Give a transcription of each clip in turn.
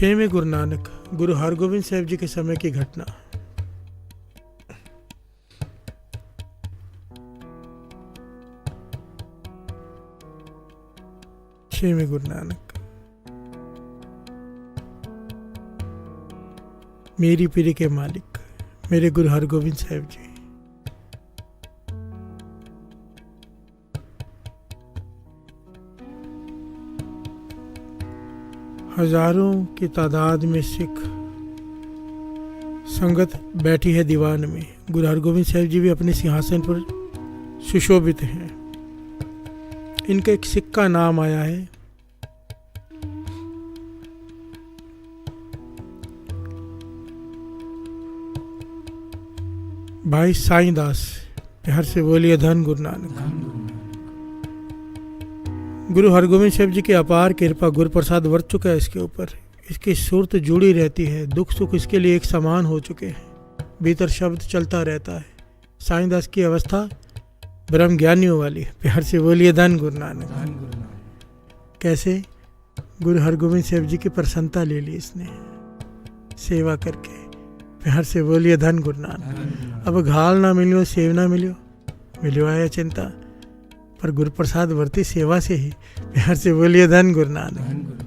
छवें गुरु नानक, गुरु हरगोबिंद साहब जी के समय की घटना। छवें गुरु नानक। मेरी पीढ़ी के मालिक मेरे गुरु हरगोबिंद साहब जी, हजारों की तादाद में सिख संगत बैठी है दीवान में। गुरु हरगोबिंद साहब जी भी अपने सिंहासन पर सुशोभित हैं। इनका एक सिख का नाम आया है भाई साईं दास। प्यार से बोलिए धन गुरु नानक। गुरु हरगोबिंद साहब जी की अपार कृपा, गुरु प्रसाद वर्त चुका है इसके ऊपर। इसकी सुरत जुड़ी रहती है, दुख सुख इसके लिए एक समान हो चुके हैं। भीतर शब्द चलता रहता है। साईं दास की अवस्था ब्रह्म ज्ञानियों वाली है। प्यार से बोलिए धन गुरु नानक। कैसे? गुरु हरगोबिंद साहब जी की प्रसन्नता ले ली इसने सेवा करके। प्यार से बोलिए धन गुरु नानक। अब घाल ना मिलियो, सेव ना मिलियो आया चिंता, पर गुरु प्रसाद वर्ती सेवा से ही। प्यार से बोलिए धन गुरु नानक।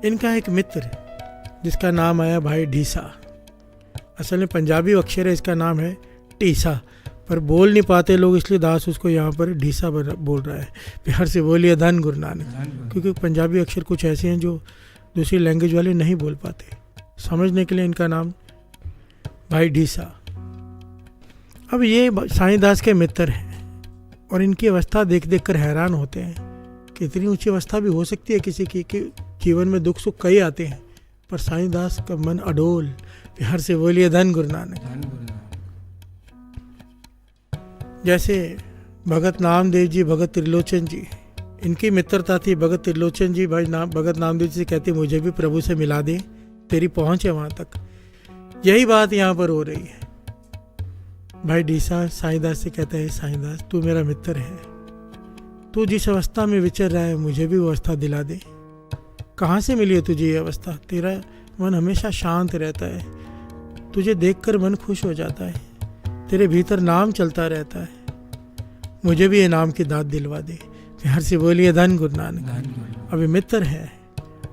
इनका एक मित्र जिसका नाम आया भाई ढीसा। असल में पंजाबी अक्षर है, इसका नाम है टीसा, पर बोल नहीं पाते लोग, इसलिए दास उसको यहाँ पर ढीसा बोल रहा है। प्यार से बोलिए धन गुरु नानक। क्योंकि पंजाबी अक्षर कुछ ऐसे हैं जो दूसरी लैंग्वेज वाले नहीं बोल पाते। समझने के लिए इनका नाम भाई ढीसा। अब ये साईं दास के मित्र हैं और इनकी अवस्था देख देख कर हैरान होते हैं कि इतनी ऊंची अवस्था भी हो सकती है किसी की, कि जीवन में दुख सुख कई आते हैं, पर साईं दास का मन अडोल। प्यार से बोलिए धन गुरु नानक। जैसे भगत नामदेव जी, भगत त्रिलोचन जी, इनकी मित्रता थी। भगत त्रिलोचन जी भाई भगत नामदेव जी से कहते मुझे भी प्रभु से मिला दे, तेरी पहुंच है वहां तक। यही बात यहाँ पर हो रही है। भाई ढीसा साईं दास से कहता है, साईं दास तू मेरा मित्र है, तू जिस अवस्था में विचर रहा है मुझे भी वो अवस्था दिला दे। कहाँ से मिली है तुझे ये अवस्था? तेरा मन हमेशा शांत रहता है, तुझे देखकर मन खुश हो जाता है, तेरे भीतर नाम चलता रहता है, मुझे भी ये नाम की दात दिलवा दे। प्यार से बोलिए धन गुरु नानक। अभी मित्र है,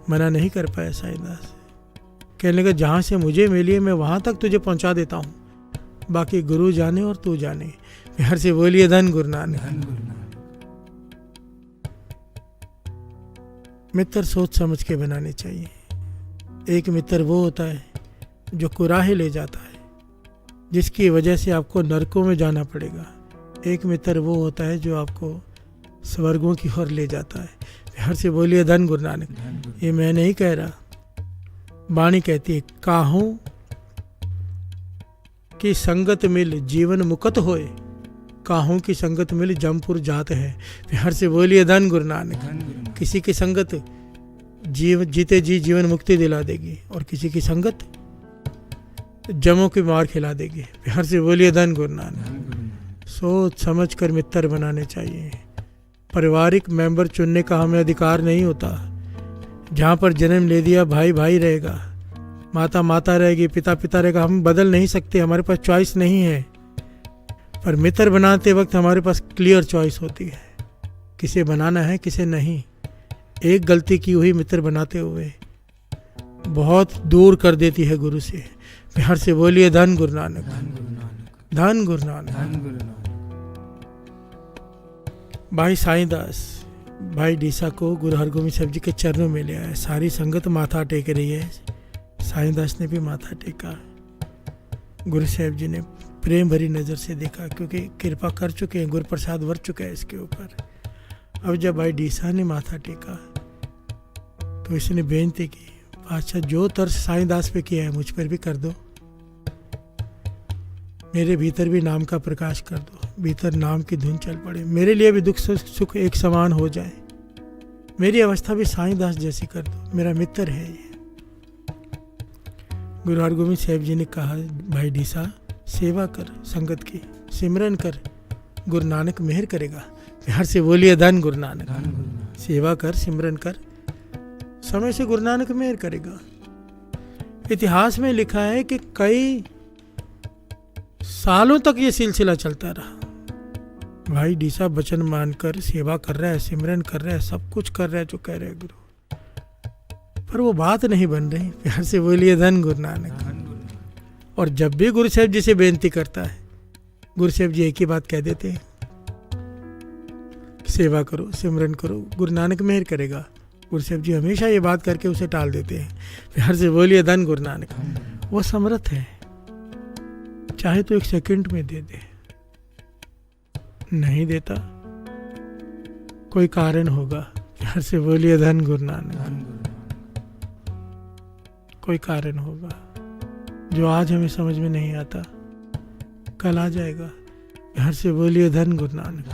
मना नहीं कर पाया साईं दास। कहने लगा जहाँ से मुझे मिली है मैं वहाँ तक तुझे पहुँचा देता हूँ, बाकी गुरु जाने और तू जाने। प्यार से बोलिए धन गुरु नानक। मित्र सोच समझ के बनाने चाहिए। एक मित्र वो होता है जो कुराहे ले जाता है, जिसकी वजह से आपको नरकों में जाना पड़ेगा। एक मित्र वो होता है जो आपको स्वर्गों की ओर ले जाता है। प्यार से बोलिए धन गुरु नानक। ये मैं नहीं कह रहा, वाणी कहती है, काहूं की संगत मिल जीवन मुकत होए, काहूं की संगत मिल जमपुर जात है। प्यार से बोलिए धन गुरु नानक। किसी की संगत जीते जी जीवन मुक्ति दिला देगी और किसी की संगत जमों की मार खिला देगी। प्यार से बोलिए धन गुरु नानक। सोच समझ कर मित्र बनाने चाहिए। पारिवारिक मेंबर चुनने का हमें अधिकार नहीं होता। जहाँ पर जन्म ले दिया भाई भाई रहेगा, माता माता रहेगी, पिता पिता रहेगा। हम बदल नहीं सकते, हमारे पास चॉइस नहीं है। पर मित्र बनाते वक्त हमारे पास क्लियर चॉइस होती है, किसे बनाना है किसे नहीं। एक गलती की हुई मित्र बनाते हुए बहुत दूर कर देती है गुरु से। प्यार से बोलिए धन गुरु नानक। धन गुरु नानक। भाई साईं दास भाई ढीसा को गुरु हरगोबिंद साहब जी के चरणों में ले आए। सारी संगत माथा टेक रही है, साईं दास ने भी माथा टेका। गुरु साहब जी ने प्रेम भरी नज़र से देखा, क्योंकि कृपा कर चुके हैं, गुरु प्रसाद वर्त चुका है इसके ऊपर। अब जब भाई ढीसा ने माथा टेका तो इसने बेनती की, अच्छा जो तर्स साईं दास पे किया है मुझ पर भी कर दो, मेरे भीतर भी नाम का प्रकाश कर दो, भीतर नाम की धुन चल पड़े, मेरे लिए भी दुख सुख एक समान हो जाए, मेरी अवस्था भी साईं दास जैसी कर दो, मेरा मित्र है ये। गुरु हरगोबिंद साहब जी ने कहा, भाई ढीसा सेवा कर, संगत की सिमरन कर, गुरु नानक मेहर करेगा। प्यार से बोलिए धन गुरु नानक। सेवा कर, सिमरन कर, समय से गुरु नानक मेहर करेगा। इतिहास में लिखा है कि कई सालों तक ये सिलसिला चलता रहा। भाई डीसा वचन मानकर सेवा कर रहा है, सिमरन कर रहा है, सब कुछ कर रहा है जो कह रहे हैं गुरु, पर वो बात नहीं बन रही। प्यार से बोलिए धन गुरु नानक। और जब भी गुरु साहब जी से बेनती करता है, गुरु साहब जी एक ही बात कह देते हैं, सेवा करो, सिमरन करो, गुरु नानक मेहर करेगा। गुरु साहब जी हमेशा ये बात करके उसे टाल देते हैं। प्यार से बोलिए धन गुरु नानक। वो समर्थ है, चाहे तो 1 सेकंड में दे दे, नहीं देता कोई कारण होगा। प्यार से बोलिए धन गुरु नानक। कोई कारण होगा जो आज हमें समझ में नहीं आता, कल आ जाएगा। प्यार से बोलिए धन गुरु नानक।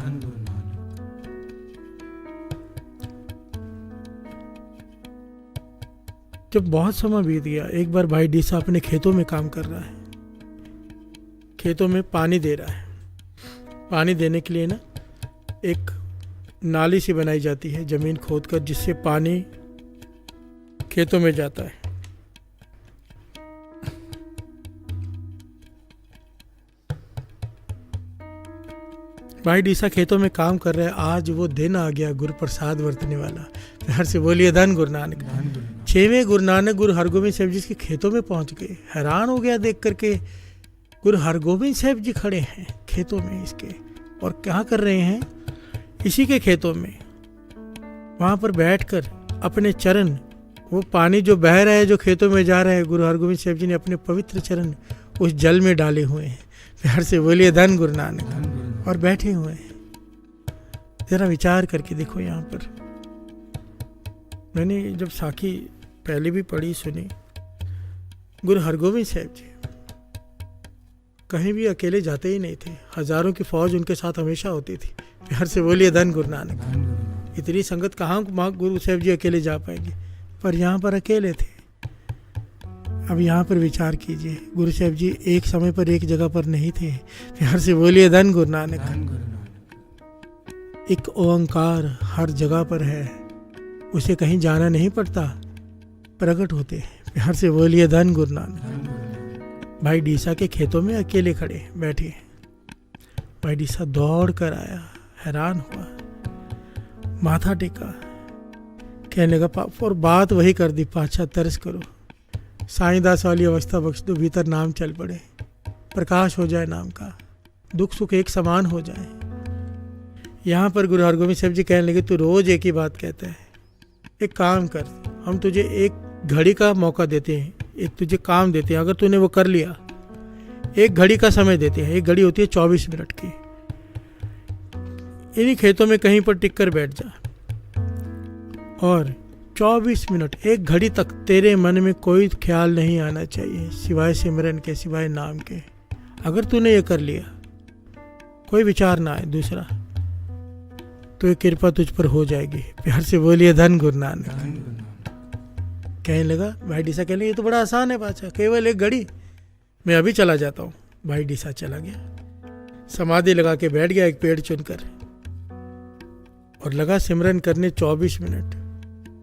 जब बहुत समय बीत गया, एक बार भाई डीसा अपने खेतों में काम कर रहा है, खेतों में पानी दे रहा है। पानी देने के लिए ना एक नाली सी बनाई जाती है जमीन खोदकर, जिससे पानी खेतों में जाता है। भाई डीसा खेतों में काम कर रहे हैं। आज वो दिन आ गया गुरु प्रसाद बरतने वाला। प्यार से बोलिए धन गुरु नानक। 6वें गुरु नानक गुरु हरगोबिंद साहब जी के खेतों में पहुंच गए। हैरान हो गया देख करके, गुरु हरगोबिंद साहब जी खड़े हैं खेतों में इसके, और क्या कर रहे हैं, इसी के खेतों में वहां पर बैठकर अपने चरण, वो पानी जो बह रहा है, जो खेतों में जा रहा है, गुरु हरगोबिंद साहब जी ने अपने पवित्र चरण उस जल में डाले हुए हैं। प्यार से बोलिए धन गुरु नानक। और बैठे हुए हैं। जरा विचार करके देखो, यहाँ पर मैंने जब साखी पहले भी पढ़ी सुनी, गुरु हरगोबिंद साहब जी कहीं भी अकेले जाते ही नहीं थे, हजारों की फौज उनके साथ हमेशा होती थी। प्यार से बोलिए धन गुरु नानक। इतनी संगत कहाँ गुरु साहब जी अकेले जा पाएंगे, पर यहाँ पर अकेले थे। अब यहाँ पर विचार कीजिए, गुरु साहब जी एक समय पर एक जगह पर नहीं थे। प्यार से बोलिए धन गुरु नानक। एक ओंकार हर जगह पर है, उसे कहीं जाना नहीं पड़ता, प्रकट होते हैं। प्यार से बोलिए धन गुरु नानक। भाई डीसा के खेतों में अकेले खड़े बैठे। भाई डीसा दौड़ कर आया, हैरान हुआ, माथा टेका, कहने लगा, और बात वही कर दी, पाछा तरस करो, साईं दास वाली अवस्था बख्श दो, भीतर नाम चल पड़े, प्रकाश हो जाए नाम का, दुख सुख एक समान हो जाए। यहाँ पर गुरु हरगोबिंद साहब जी कहने लगे, तू रोज एक ही बात कहता है, एक काम कर, हम तुझे एक घड़ी का मौका देते हैं, एक तुझे काम देते हैं, अगर तूने वो कर लिया, एक घड़ी का समय देते हैं। एक घड़ी होती है 24 मिनट की। इन्हीं खेतों में कहीं पर टिक कर बैठ जा और 24 मिनट, एक घड़ी तक तेरे मन में कोई ख्याल नहीं आना चाहिए सिवाय सिमरन के, सिवाय नाम के। अगर तूने ये कर लिया, कोई विचार ना आए दूसरा, तो ये कृपा तुझ पर हो जाएगी। प्यार से बोलिए धन गुरु नानक। कहने लगा, भाई डीसा कहने लगे, ये तो बड़ा आसान है बादशाह, केवल एक घड़ी, मैं अभी चला जाता हूँ। भाई डीसा चला गया, समाधि लगा के बैठ गया एक पेड़ चुनकर, और लगा सिमरन करने 24 मिनट,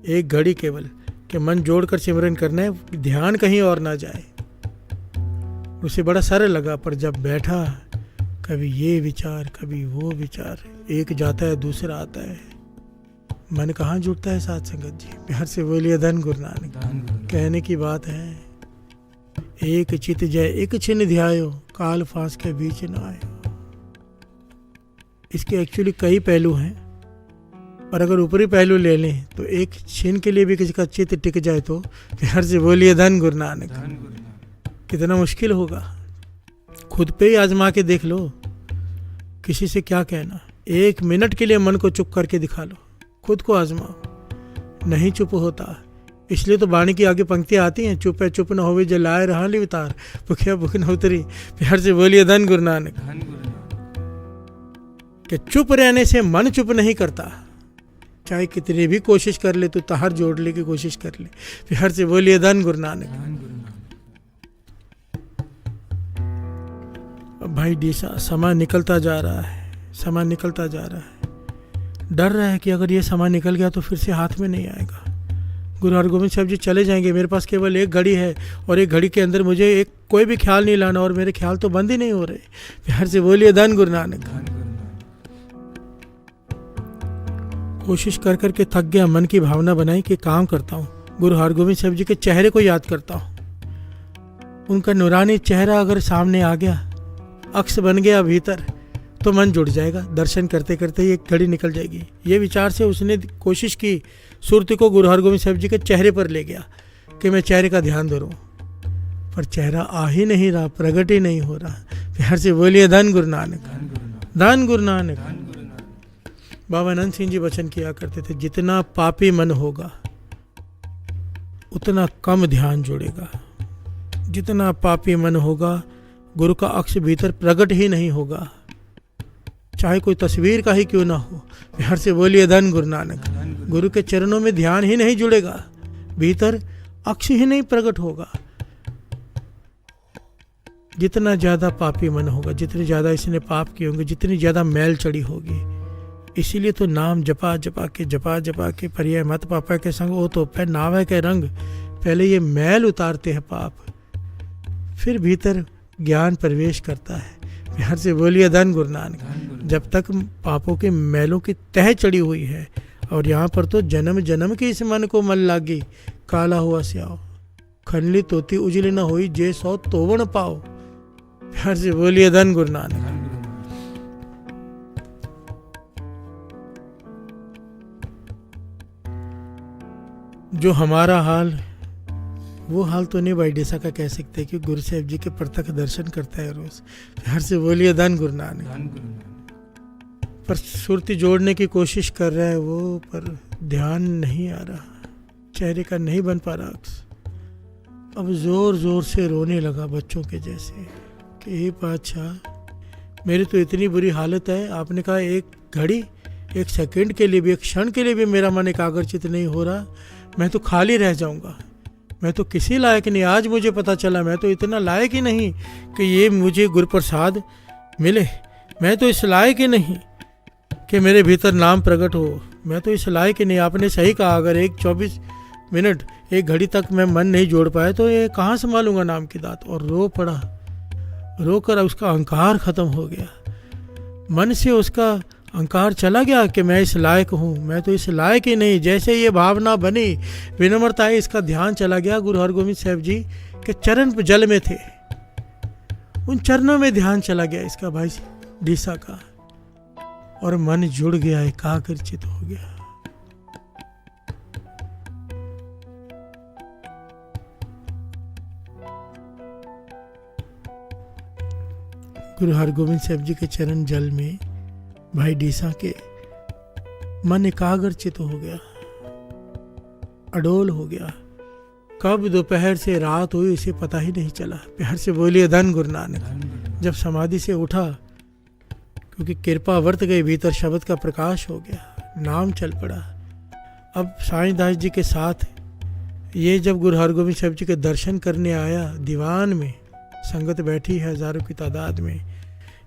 एक घड़ी केवल, कि मन जोड़कर सिमरन करना है, ध्यान कहीं और ना जाए। उसे बड़ा सरल लगा, पर जब बैठा, कभी ये विचार, कभी वो विचार, एक जाता है दूसरा आता है, मन कहाँ जुड़ता है साथ संगत जी। प्यार से बोलिए धन गुरु नानक। कहने की बात है, एक चित जय एक छिन ध्यायो, काल फांस के बीच न आयो। इसके एक्चुअली कई पहलू हैं, और अगर ऊपरी पहलू ले लें तो एक छिन के लिए भी किसी का चित्त टिक जाए तो प्यार से बोलिए धन गुरु नानक। कितना मुश्किल होगा, खुद पे ही आजमा के देख लो, किसी से क्या कहना। 1 मिनट के लिए मन को चुप करके दिखा लो, खुद को आजमाओ, नहीं चुप होता। इसलिए तो वाणी की आगे पंक्तियां आती हैं, चुप है चुप न होवे जलाए रहा ली वितार, भुखिया भुख न उतरी। प्यार से बोलिए धन गुरु नानक। कि चुप रहने से मन चुप नहीं करता, चाहे कितनी भी कोशिश कर ले, तो तहार जोड़ने की कोशिश कर ले। प्यार से बोलिए धन गुरु नानक। भाई डीसा, समय निकलता जा रहा है, समय निकलता जा रहा है। डर रहा है कि अगर ये समय निकल गया तो फिर से हाथ में नहीं आएगा। गुरु हरगोविंद साहब जी चले जाएंगे, मेरे पास केवल एक घड़ी है और एक घड़ी के अंदर मुझे एक कोई भी ख्याल नहीं लाना, और मेरे ख्याल तो बंद ही नहीं हो रहे। प्यार से बोलिए धन गुरु नानक। कोशिश कर करके थक गया, मन की भावना बनाई कि काम करता हूँ, गुरु हरगोविंद साहब जी के चेहरे को याद करता हूँ। उनका नूरानी चेहरा अगर सामने आ गया, अक्स बन गया भीतर, तो मन जुड़ जाएगा। दर्शन करते करते ही एक घड़ी निकल जाएगी। ये विचार से उसने कोशिश की, सुरती को गुरु हरगोविंद साहब जी के चेहरे पर ले गया कि मैं चेहरे का ध्यान धरूं, पर चेहरा आ ही नहीं रहा, प्रकट ही नहीं हो रहा। प्यार से बोलिए धन गुरु नानक, धन गुरु नानक। बाबा अनंत सिंह जी वचन किया करते थे, जितना पापी मन होगा उतना कम ध्यान जुड़ेगा। जितना पापी मन होगा, गुरु का अक्ष भीतर प्रकट ही नहीं होगा, चाहे कोई तस्वीर का ही क्यों ना हो। प्यार से बोलिए धन गुरु नानक। गुरु के चरणों में ध्यान ही नहीं जुड़ेगा, भीतर अक्ष ही नहीं प्रकट होगा। जितना ज्यादा पापी मन होगा, जितने ज्यादा इसने पाप किए होंगे, जितनी ज्यादा मैल चढ़ी होगी। इसीलिए तो नाम जपा जपा के पर्याय मत पापा के संग ओ तो पे नावे के रंग। पहले ये मैल उतारते हैं पाप, फिर भीतर ज्ञान प्रवेश करता है। प्यार से बोलिए धन गुरु नानक। जब तक पापों के मैलों की तह चढ़ी हुई है, और यहाँ पर तो जन्म जन्म के इस मन को मन लागी, काला हुआ स्याओ खनली तोती उजली न होई, जे सौ तोवण पाओ। प्यार से बोलिए धन गुरु नानक। जो हमारा हाल, वो हाल तो नहीं भाई डेसा का कह सकते कि गुरु साहब जी के प्रत्यक्ष दर्शन करता है रोज। प्यार से बोलिए धन गुरु नानक। पर सुरती जोड़ने की कोशिश कर रहा है वो, पर ध्यान नहीं आ रहा, चेहरे का नहीं बन पा रहा अक्स। अब जोर जोर से रोने लगा बच्चों के जैसे कि हे पातशाह, मेरी तो इतनी बुरी हालत है। आपने कहा एक घड़ी, एक सेकंड के लिए भी, एक क्षण के लिए भी मेरा मन एकाग्रचित नहीं हो रहा, मैं तो खाली रह जाऊंगा। मैं तो किसी लायक नहीं। आज मुझे पता चला मैं तो इतना लायक ही नहीं कि ये मुझे गुरु प्रसाद मिले। मैं तो इस लायक ही नहीं कि मेरे भीतर नाम प्रकट हो। मैं तो इस लायक ही नहीं। आपने सही कहा, अगर एक 24 मिनट, एक घड़ी तक मैं मन नहीं जोड़ पाया तो ये कहाँ संभालूंगा नाम की दात। और रो पड़ा, रोकर उसका अहंकार खत्म हो गया। मन से उसका अहंकार चला गया कि मैं इस लायक हूँ, मैं तो इस लायक ही नहीं। जैसे ये भावना बनी, विनम्रता है, इसका ध्यान चला गया गुरु हरगोविंद साहब जी के चरण जल में थे, उन चरणों में ध्यान चला गया इसका, भाई डीसा का, और मन जुड़ गया, एकाग्रचित हो गया। गुरु हरगोविंद साहब जी के चरण जल में भाई डीसा के मन एकाग्रचित हो गया, अडोल हो गया। कब दोपहर से रात हुई इसे पता ही नहीं चला। प्यार से बोलिए धन गुरु नानक। जब समाधि से उठा, क्योंकि कृपा वर्त गई, भीतर शब्द का प्रकाश हो गया, नाम चल पड़ा। अब साईं दास जी के साथ ये जब गुरु हरगोविंद साहब जी के दर्शन करने आया, दीवान में संगत बैठी है हजारों की तादाद में।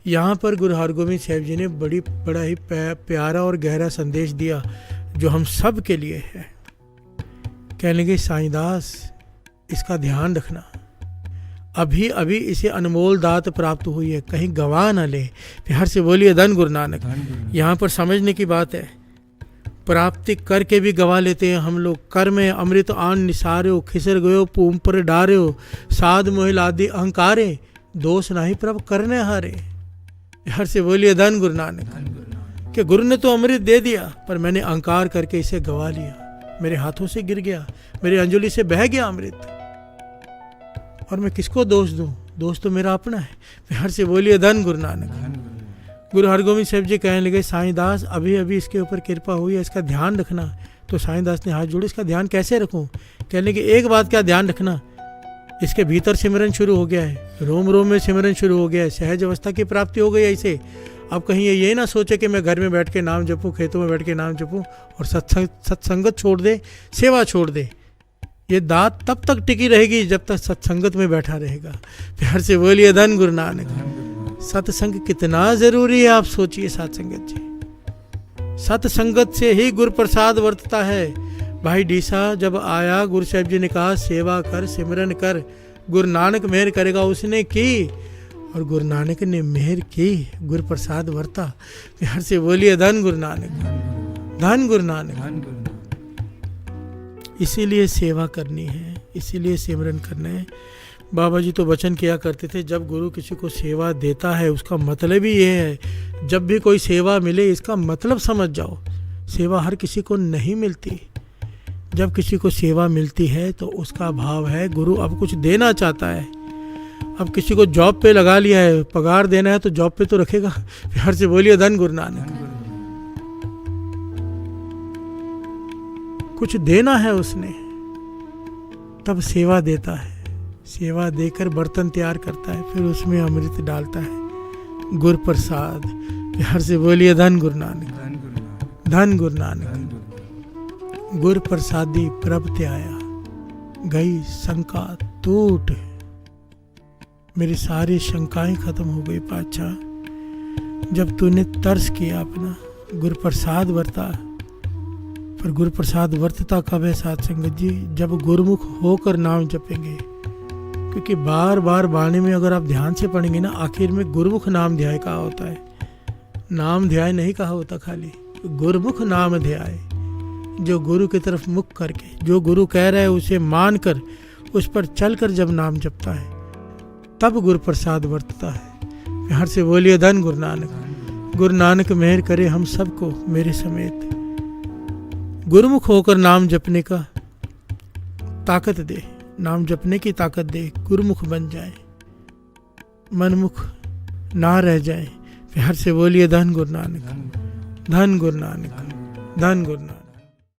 यहाँ पर गुरु हरगोविंद साहब जी ने बड़ा ही प्यारा और गहरा संदेश दिया, जो हम सब के लिए है। कहने लगे, साईं दास, इसका ध्यान रखना, अभी अभी इसे अनमोल दात प्राप्त हुई है, कहीं गवा ना ले। प्यार से बोलिए धन गुरु नानक। यहाँ पर समझने की बात है, प्राप्ति करके भी गवा लेते हैं हम लोग। कर में अमृत आन निसार्यो, खिसर गयो पूम पर डार्यो, साध मोहिल आदि अहंकारे, दोष नाही प्रभ करने हारे। हर से बोलिए धन गुरु नानक। कि गुरु ने तो अमृत दे दिया, पर मैंने अहंकार करके इसे गवा लिया, मेरे हाथों से गिर गया, मेरी अंजलि से बह गया अमृत, और मैं किसको दोष दूं? दोष तो मेरा अपना है। हर से बोलिए धन गुरु नानक। गुरु हरगोविंद साहब जी कहने लगे, साईं दास, अभी अभी इसके ऊपर कृपा हुई है, इसका ध्यान रखना। तो साईं दास ने हाथ जोड़े, इसका ध्यान कैसे रखूं? कहने लगे, एक बात क्या ध्यान रखना, इसके भीतर सिमरन शुरू हो गया है, रोम रोम में सिमरन शुरू हो गया है, सहज अवस्था की प्राप्ति हो गई है इसे। अब कहीं ये ना सोचे कि मैं घर में बैठ के नाम जपूँ, खेतों में बैठ के नाम जपूँ और सत्संगत छोड़ दे, सेवा छोड़ दे। ये दात तब तक टिकी रहेगी जब तक सत्संगत में बैठा रहेगा। प्यार से बोलिए धन गुरु नानक। सत्संग कितना जरूरी है आप सोचिए साथ संगत जी। सत्संगत से ही गुर प्रसाद वर्तता है। भाई डीसा जब आया, गुरु साहिब जी ने कहा सेवा कर, सिमरन कर, गुरु नानक मेहर करेगा। उसने की और गुरु नानक ने मेहर की, गुरु प्रसाद वर्ता। हर से बोलिए धन गुरु नानक, धन गुरु नानक। इसीलिए सेवा करनी है, इसीलिए सिमरन करना है। बाबा जी तो वचन किया करते थे, जब गुरु किसी को सेवा देता है उसका मतलब ही ये है, जब भी कोई सेवा मिले इसका मतलब समझ जाओ। सेवा हर किसी को नहीं मिलती। जब किसी को सेवा मिलती है तो उसका भाव है गुरु अब कुछ देना चाहता है। अब किसी को जॉब पे लगा लिया है, पगार देना है तो जॉब पे तो रखेगा। हर से बोलिए धन गुरु नानक। कुछ देना है उसने, तब सेवा देता है। सेवा देकर बर्तन तैयार करता है, फिर उसमें अमृत डालता है, गुरु प्रसाद। हर से बोलिए धन गुरु नानक, धन गुरु नानक। गुरु प्रसादी प्रभु आया, गई शंका टूट। मेरी सारी शंकाएं खत्म हो गई पातशाह, जब तूने तरस किया अपना गुरु प्रसाद वर्ता। पर गुरु प्रसाद वर्तता कब है साथ संगत जी? जब गुरुमुख होकर नाम जपेंगे। क्योंकि बार बार वाणी में अगर आप ध्यान से पढ़ेंगे ना, आखिर में गुरुमुख नाम ध्याय कहा होता है, नाम ध्याय नहीं कहा होता, खाली गुरुमुख नाम ध्याय। जो गुरु की तरफ मुख करके, जो गुरु कह रहा है उसे मान कर, उस पर चल कर जब नाम जपता है तब गुरु प्रसाद वर्तता है। हर से बोलिए धन गुरु नानक। गुरु नानक मेहर करे हम सबको मेरे समेत, गुरुमुख होकर नाम जपने का ताकत दे, नाम जपने की ताकत दे। गुरुमुख बन जाए, मनमुख ना रह जाए। हर से बोलिए धन गुरु नानक, धन गुरु नानक, धन गुरु नानक।